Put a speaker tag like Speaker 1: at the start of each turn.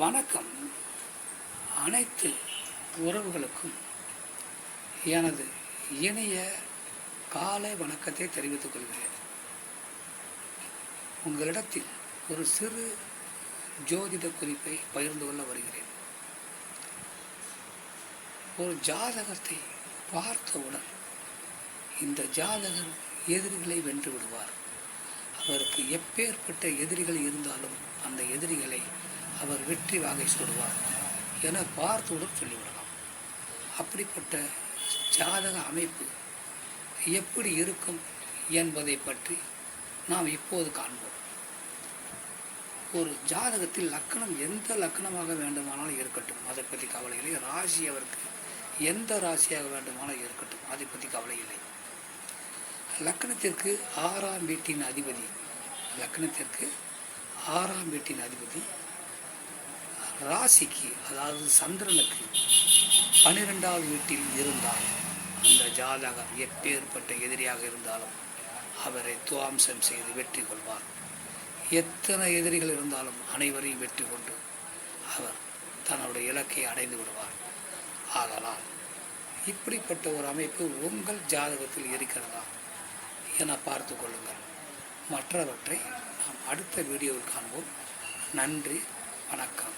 Speaker 1: வணக்கம். அனைத்து உறவுகளுக்கும் எனது இணைய காலை வணக்கத்தை தெரிவித்துக் கொள்கிறேன். உங்களிடத்தில் ஒரு சிறு ஜோதிட குறிப்பை பகிர்ந்து கொள்ள வருகிறேன். ஒரு ஜாதகத்தை பார்த்தவுடன் இந்த ஜாதகர் எதிரிகளை வென்று விடுவார். அவருக்கு எப்பேற்பட்ட எதிரிகள் இருந்தாலும் அந்த எதிரிகளை அவர் வெற்றி வாகை சூடுவார் என பார்த்தவுடன் சொல்லிவிடலாம். அப்படிப்பட்ட ஜாதக அமைப்பு எப்படி இருக்கும் என்பதை பற்றி நாம் இப்போது காண்போம். ஒரு ஜாதகத்தில் லக்கணம் எந்த லக்கணமாக வேண்டுமானாலும் இருக்கட்டும், அதை பற்றி கவலை இல்லை. ராசி அவருக்கு எந்த ராசியாக வேண்டுமானாலும் இருக்கட்டும், அதை பற்றி கவலை இல்லை. லக்கணத்திற்கு ஆறாம் வீட்டின் அதிபதி ராசிக்கு, அதாவது சந்திரனுக்கு 12வது வீட்டில் இருந்தால் அந்த ஜாதகர் எப்பேற்பட்ட எதிரியாக இருந்தாலும் அவரை துவாம்சம் செய்து வெற்றி கொள்வார். எத்தனை எதிரிகள் இருந்தாலும் அனைவரையும் வெற்றி கொண்டு அவர் தன்னுடைய இலக்கை அடைந்து விடுவார். ஆகலாம் இப்படிப்பட்ட ஒரு அமைப்பு உங்கள் ஜாதகத்தில் இருக்கிறதா என பார்த்து கொள்ளுங்கள். மற்றவற்றை நாம் அடுத்த வீடியோவில் காண்போம். நன்றி, வணக்கம்.